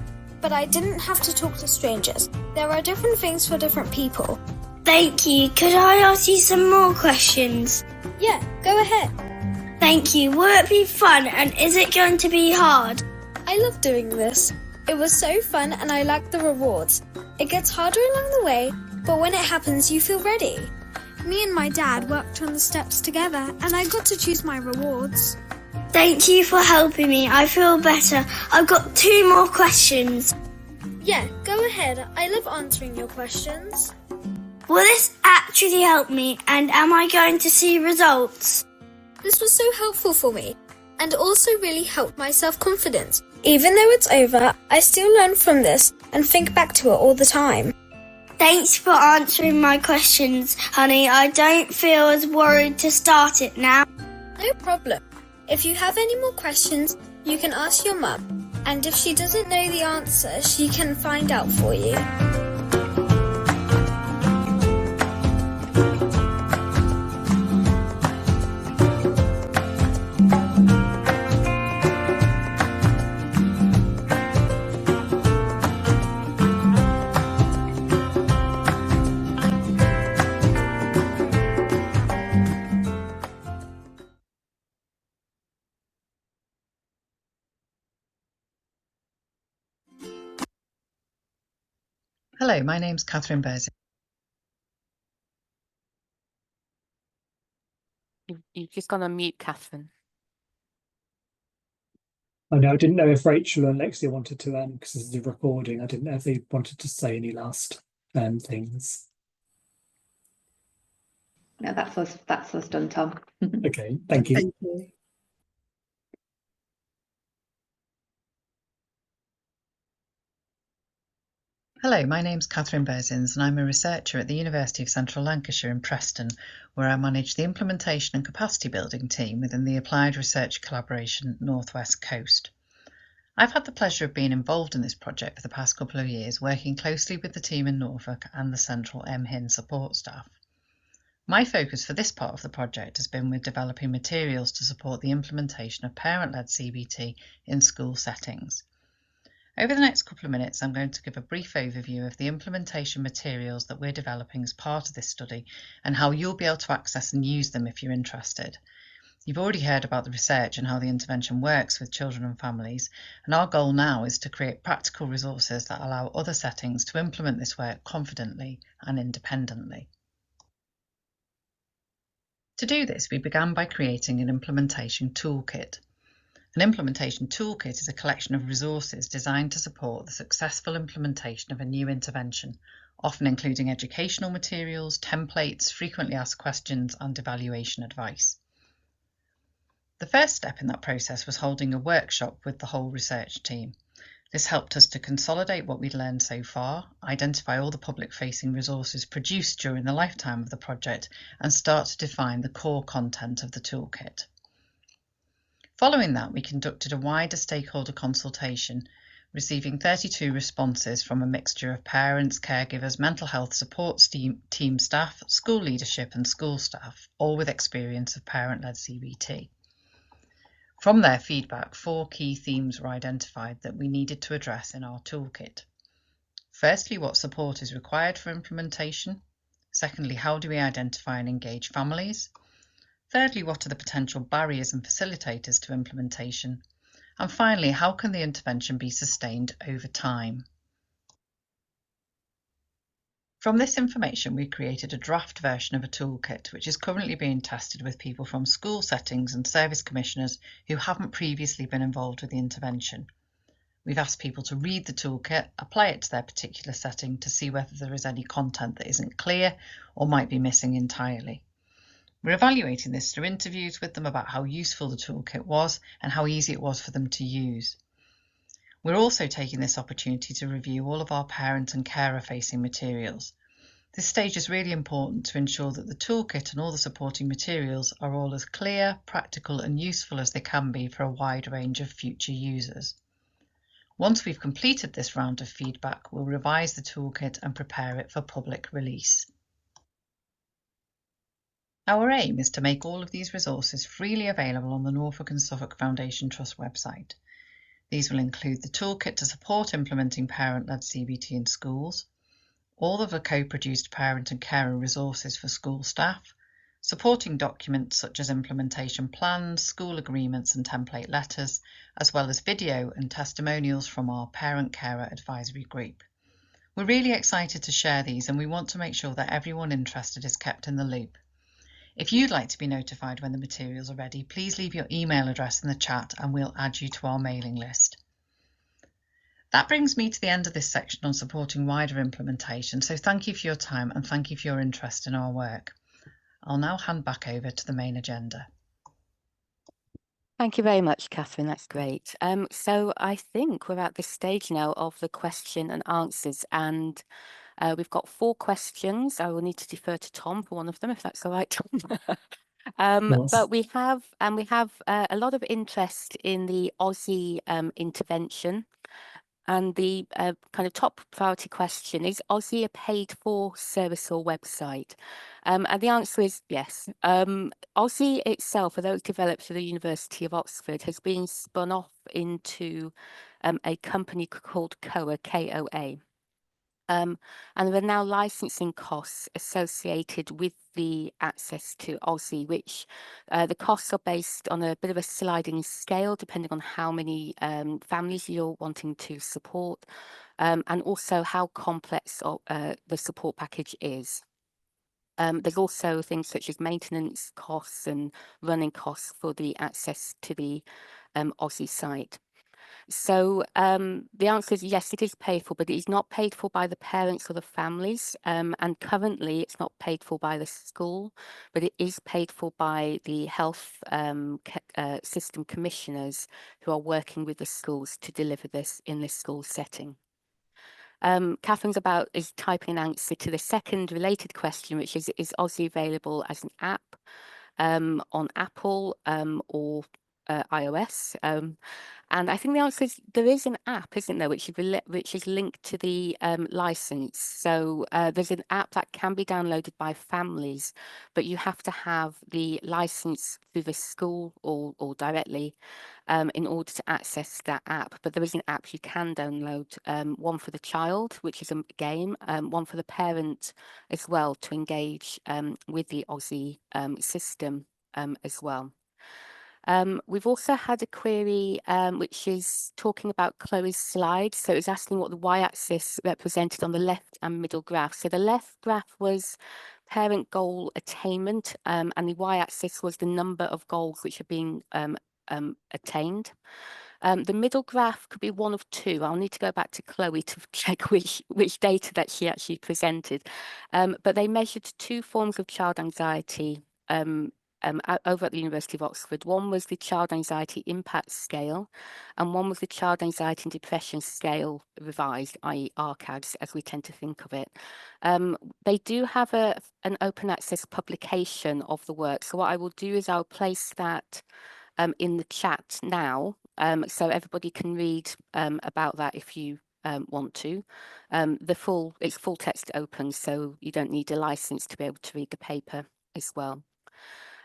but I didn't have to talk to strangers. There are different things for different people. Thank you. Could I ask you some more questions? Yeah, go ahead. Thank you. Will it be fun, and is it going to be hard? I love doing this. It was so fun and I like the rewards. It gets harder along the way, but when it happens you feel ready. Me and my dad worked on the steps together and I got to choose my rewards. Thank you for helping me. I feel better. I've got 2 more questions. Yeah, go ahead. I love answering your questions. Will this actually help me, and am I going to see results? This was so helpful for me and also really helped my self-confidence. Even though it's over, I still learn from this and think back to it all the time. Thanks for answering my questions, Honey. I don't feel as worried to start it now. No problem. If you have any more questions, you can ask your mum. And if she doesn't know the answer, she can find out for you. Hello, my name's Catherine Berzin. You've just gone on mute, Catherine. I know. I didn't know if Rachel and Alexia wanted to, because this is a recording. I didn't know if they wanted to say any last things. No, that's us done, Tom. Okay, thank you. Thank you. Hello, my name's Catherine Berzins and I'm a researcher at the University of Central Lancashire in Preston, where I manage the implementation and capacity building team within the Applied Research Collaboration North West Coast. I've had the pleasure of being involved in this project for the past couple of years, working closely with the team in Norfolk and the central MHIN support staff. My focus for this part of the project has been with developing materials to support the implementation of parent-led CBT in school settings. Over the next couple of minutes, I'm going to give a brief overview of the implementation materials that we're developing as part of this study and how you'll be able to access and use them if you're interested. You've already heard about the research and how the intervention works with children and families, and our goal now is to create practical resources that allow other settings to implement this work confidently and independently. To do this, we began by creating an implementation toolkit. An implementation toolkit is a collection of resources designed to support the successful implementation of a new intervention, often including educational materials, templates, frequently asked questions, and evaluation advice. The first step in that process was holding a workshop with the whole research team. This helped us to consolidate what we'd learned so far, identify all the public-facing resources produced during the lifetime of the project, and start to define the core content of the toolkit. Following that, we conducted a wider stakeholder consultation, receiving 32 responses from a mixture of parents, caregivers, mental health support team staff, school leadership and school staff, all with experience of parent-led CBT. From their feedback, 4 key themes were identified that we needed to address in our toolkit. Firstly, what support is required for implementation. Secondly, how do we identify and engage families? Thirdly, what are the potential barriers and facilitators to implementation? And finally, how can the intervention be sustained over time? From this information, we created a draft version of a toolkit, which is currently being tested with people from school settings and service commissioners who haven't previously been involved with the intervention. We've asked people to read the toolkit, apply it to their particular setting to see whether there is any content that isn't clear or might be missing entirely. We're evaluating this through interviews with them about how useful the toolkit was and how easy it was for them to use. We're also taking this opportunity to review all of our parent and carer-facing materials. This stage is really important to ensure that the toolkit and all the supporting materials are all as clear, practical and useful as they can be for a wide range of future users. Once we've completed this round of feedback, we'll revise the toolkit and prepare it for public release. Our aim is to make all of these resources freely available on the Norfolk and Suffolk Foundation Trust website. These will include the toolkit to support implementing parent-led CBT in schools, all of the co-produced parent and carer resources for school staff, supporting documents such as implementation plans, school agreements and template letters, as well as video and testimonials from our parent-carer advisory group. We're really excited to share these, and we want to make sure that everyone interested is kept in the loop. If you'd like to be notified when the materials are ready, please leave your email address in the chat and we'll add you to our mailing list. That brings me to the end of this section on supporting wider implementation, so thank you for your time and thank you for your interest in our work. I'll now hand back over to the main agenda. Thank you very much, Catherine. That's great. So I think we're at the stage now of the question and answers, and we've got 4 questions. I will need to defer to Tom for one of them, if that's all right, Tom. But we have a lot of interest in the Aussie intervention. And the kind of top priority question is Aussie a paid-for service or website? And the answer is yes. Aussie itself, although it's developed for the University of Oxford, has been spun off into a company called KOA, K-O-A. And there are now licensing costs associated with the access to Aussie, which the costs are based on a bit of a sliding scale, depending on how many families you're wanting to support, and also how complex the support package is. There's also things such as maintenance costs and running costs for the access to the Aussie site. So the answer is yes, it is paid for, but it is not paid for by the parents or the families. And currently it's not paid for by the school, but it is paid for by the health system commissioners who are working with the schools to deliver this in this school setting. Catherine's is typing an answer to the second related question, which is Aussie available as an app on Apple or iOS. And I think the answer is there is an app, isn't there, which is linked to the license. So there's an app that can be downloaded by families, but you have to have the license through the school or directly in order to access that app. But there is an app you can download, one for the child, which is a game, one for the parent as well, to engage with the Aussie system as well. We've also had a query which is talking about Chloe's slides. So it's asking what the y-axis represented on the left and middle graph. So the left graph was parent goal attainment, and the y-axis was the number of goals which are being attained. The middle graph could be one of two. I'll need to go back to Chloe to check which data that she actually presented. But they measured two forms of child anxiety over at the University of Oxford. One was the Child Anxiety Impact Scale, and one was the Child Anxiety and Depression Scale revised, i.e. ARCADS, as we tend to think of it. They do have an open access publication of the work. So what I will do is I'll place that in the chat now, so everybody can read about that if you want to. It's full text open, so you don't need a license to be able to read the paper as well.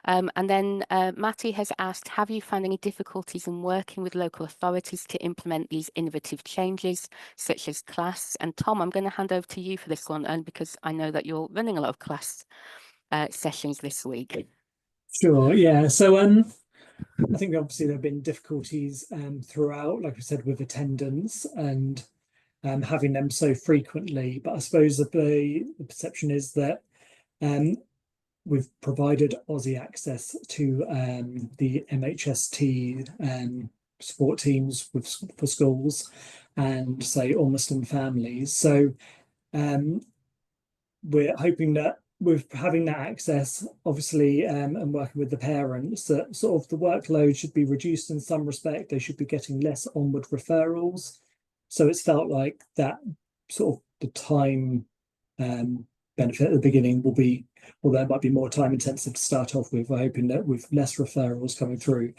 And then Matty has asked, have you found any difficulties in working with local authorities to implement these innovative changes, such as class? And Tom, I'm going to hand over to you for this one, and because I know that you're running a lot of class sessions this week. Sure, yeah. So I think obviously there have been difficulties throughout, like I said, with attendance and having them so frequently. But I suppose that the perception is that we've provided Aussie access to the MHST support teams for schools and say Ormiston families. So we're hoping that with having that access, obviously, and working with the parents, that sort of the workload should be reduced in some respect. They should be getting less onward referrals. So it's felt like that sort of the time benefit at the beginning will be, although it might be more time intensive to start off with, we're hoping that with less referrals coming through.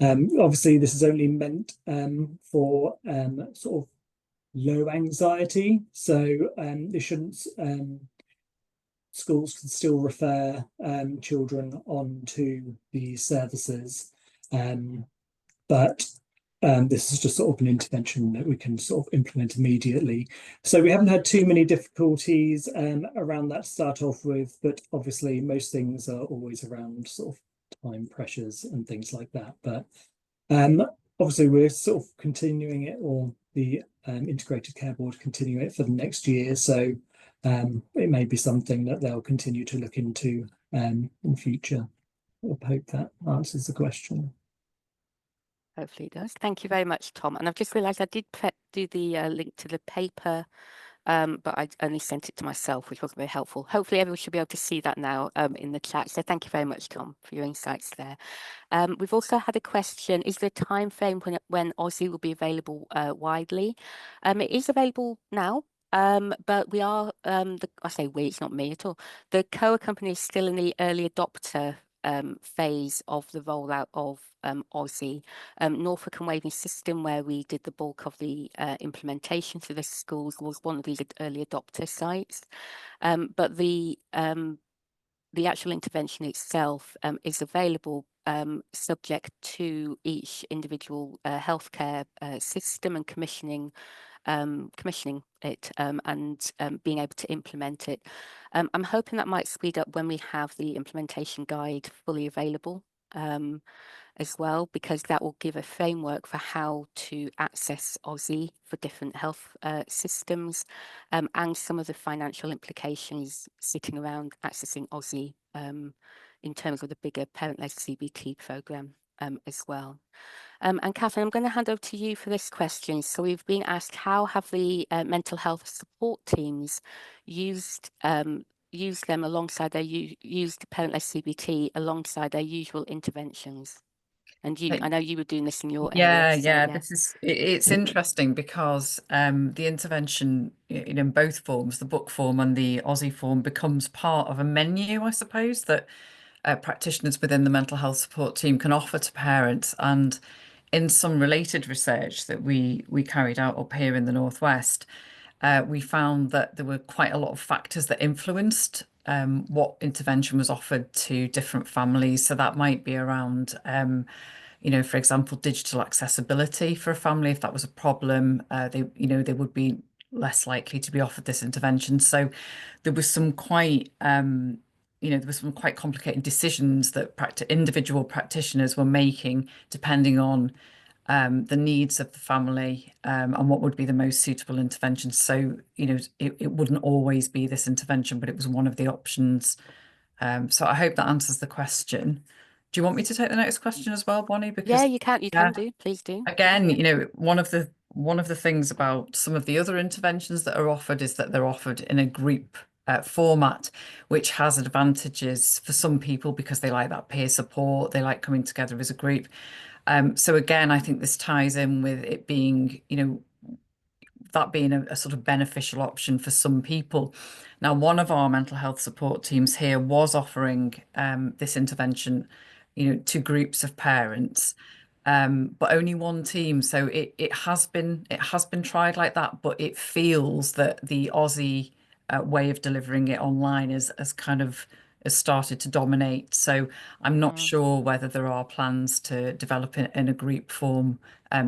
Obviously, this is only meant for sort of low anxiety. So they shouldn't, schools can still refer children on to the services, but this is just sort of an intervention that we can sort of implement immediately. So we haven't had too many difficulties around that to start off with, but obviously most things are always around sort of time pressures and things like that. But obviously we're sort of continuing it, or the Integrated Care Board continuing it for the next year. So it may be something that they'll continue to look into in future. I hope that answers the question. Hopefully it does. Thank you very much, Tom. And I've just realised I did do the link to the paper, but I only sent it to myself, which wasn't very helpful. Hopefully everyone should be able to see that now in the chat. So thank you very much, Tom, for your insights there. We've also had a question, is there a time frame when Aussie will be available widely? It is available now. But we are, I say we, it's not me at all. The COA company is still in the early adopter phase of the rollout of Aussie. Norfolk and Waveney System, where we did the bulk of the implementation through the schools, was one of these early adopter sites. But the actual intervention itself is available subject to each individual healthcare system and commissioning it and being able to implement it. I'm hoping that might speed up when we have the implementation guide fully available as well, because that will give a framework for how to access Aussie for different health systems, and some of the financial implications sitting around accessing Aussie in terms of the bigger Parent-Led CBT programme as well. And Catherine, I'm going to hand over to you for this question. So we've been asked, how have the mental health support teams used them alongside their used Parent-Led CBT alongside their usual interventions? And I know you were doing this in your area. Yeah. It's interesting because the intervention in both forms, the book form and the Aussie form, becomes part of a menu, I suppose, that practitioners within the mental health support team can offer to parents. And in some related research that we carried out up here in the Northwest, we found that there were quite a lot of factors that influenced what intervention was offered to different families. So that might be around, for example, digital accessibility for a family. If that was a problem, they would be less likely to be offered this intervention. So there was some quite complicated decisions that individual practitioners were making depending on the needs of the family and what would be the most suitable intervention. So, it wouldn't always be this intervention, but it was one of the options. So I hope that answers the question. Do you want me to take the next question as well, Bonnie? Because Yeah, you can do. Please do. again, one of the things about some of the other interventions that are offered is that they're offered in a group format, which has advantages for some people because they like that peer support, they like coming together as a group. So again, I think this ties in with it being, that being a sort of beneficial option for some people. Now, one of our mental health support teams here was offering this intervention, to groups of parents, but only one team. So it has been tried like that, but it feels that the Aussie way of delivering it online has started to dominate. So I'm not sure whether there are plans to develop it in a group form,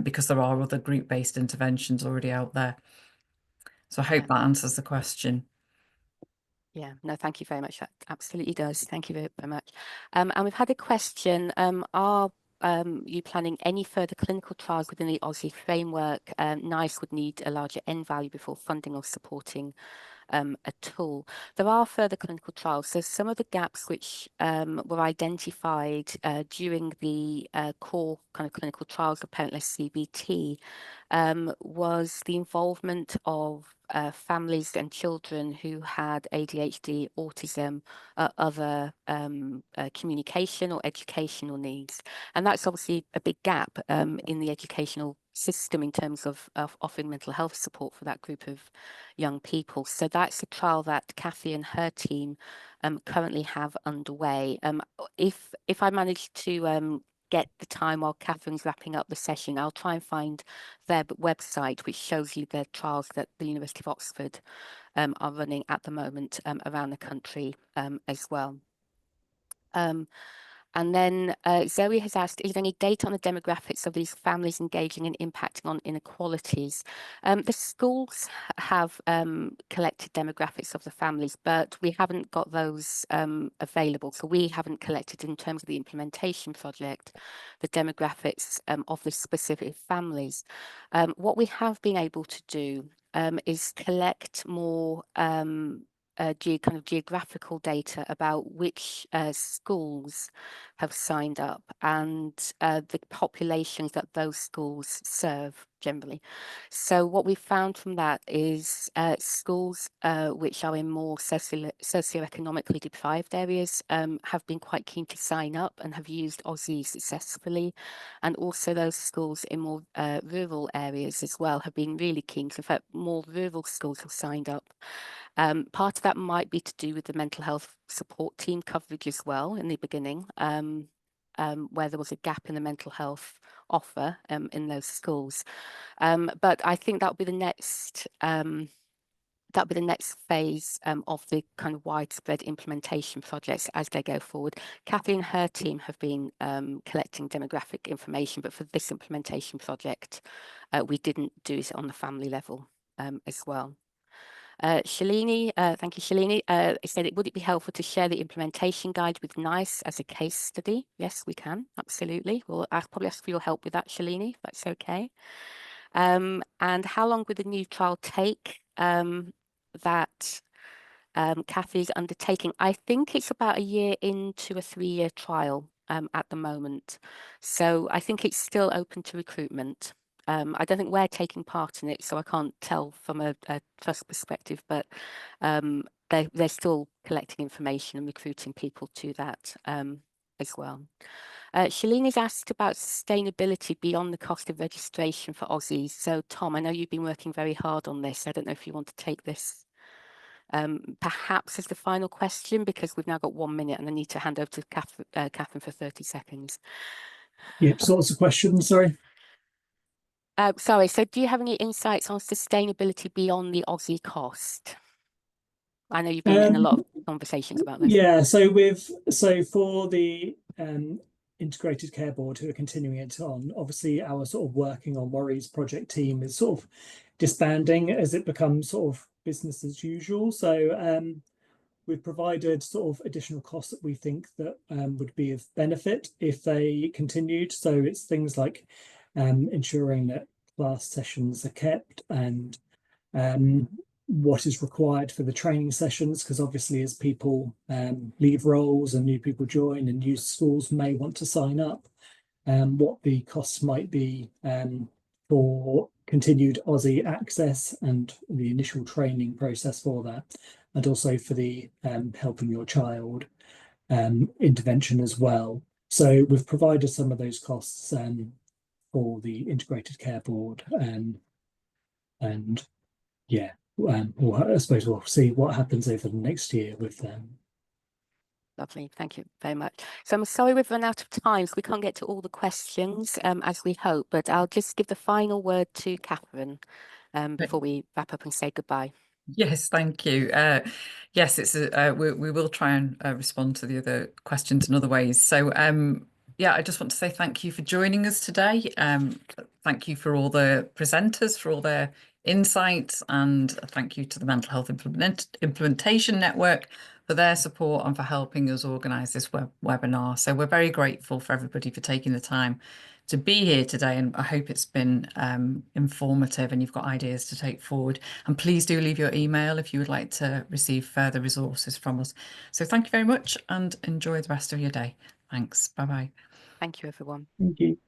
because there are other group-based interventions already out there. So I hope that answers the question. Yeah, no, thank you very much. That absolutely does. Thank you very, very much. And we've had a question. Are you planning any further clinical trials within the Aussie framework? NICE would need a larger N value before funding or supporting a tool. There are further clinical trials. So some of the gaps which were identified during the core kind of clinical trials of Parent-Led CBT was the involvement of families and children who had ADHD, autism, other communication or educational needs. And that's obviously a big gap in the educational system in terms of offering mental health support for that group of young people. So that's a trial that Kathy and her team currently have underway. If I manage to get the time while Catherine's wrapping up the session, I'll try and find their website, which shows you the trials that the University of Oxford are running at the moment around the country as well. And then Zoe has asked, is there any data on the demographics of these families engaging and impacting on inequalities? The schools have collected demographics of the families, but we haven't got those available. So we haven't collected, in terms of the implementation project, the demographics of the specific families. What we have been able to do is collect more kind of geographical data about which schools have signed up and the populations that those schools serve generally. So what we found from that is schools which are in more socioeconomically deprived areas have been quite keen to sign up and have used Aussie successfully, and also those schools in more rural areas as well have been really keen. So in fact, more rural schools have signed up. Part of that might be to do with the mental health support team coverage as well in the beginning, where there was a gap in the mental health offer in those schools. But I think that'll be the next phase of the kind of widespread implementation projects as they go forward. Kathy and her team have been collecting demographic information, but for this implementation project, we didn't do it on the family level as well. Shalini, thank you, Shalini. Said, would it be helpful to share the implementation guide with NICE as a case study? Yes, we can, absolutely. We'll probably ask for your help with that, Shalini, if that's okay. And how long would the new trial take that Kathy's undertaking? I think it's about a year into a 3-year trial at the moment. So I think it's still open to recruitment. I don't think we're taking part in it, so I can't tell from a trust perspective, but they're still collecting information and recruiting people to that as well. Shalene has asked about sustainability beyond the cost of registration for Aussies. So Tom, I know you've been working very hard on this. I don't know if you want to take this Perhaps as the final question, because we've now got 1 minute and I need to hand over to Catherine for 30 seconds. Yep, so what's the question, sorry? Sorry, so do you have any insights on sustainability beyond the Aussie cost? I know you've been in a lot of conversations about this. Yeah, so for the Integrated Care Board who are continuing it on, obviously our sort of working on worries project team is sort of disbanding as it becomes sort of business as usual. So we've provided sort of additional costs that we think that would be of benefit if they continued. So it's things like ensuring that class sessions are kept and what is required for the training sessions, because obviously as people leave roles and new people join and new schools may want to sign up, what the costs might be for continued Aussie access and the initial training process for that, and also for the helping your child intervention as well. So we've provided some of those costs for the Integrated Care Board, and yeah, I suppose we'll see what happens over the next year with them. Lovely, thank you very much. So I'm sorry we've run out of time, so we can't get to all the questions as we hope, but I'll just give the final word to Catherine before we wrap up and say goodbye. Yes, thank you. Yes, it's we will try and respond to the other questions in other ways. So yeah, I just want to say thank you for joining us today. Thank you for all the presenters, for all their insights, and thank you to the Mental Health Implementation Network for their support and for helping us organise this webinar. So we're very grateful for everybody for taking the time to be here today, and I hope it's been informative and you've got ideas to take forward. And please do leave your email if you would like to receive further resources from us. So thank you very much and enjoy the rest of your day. Thanks. Bye-bye. Thank you, everyone. Thank you.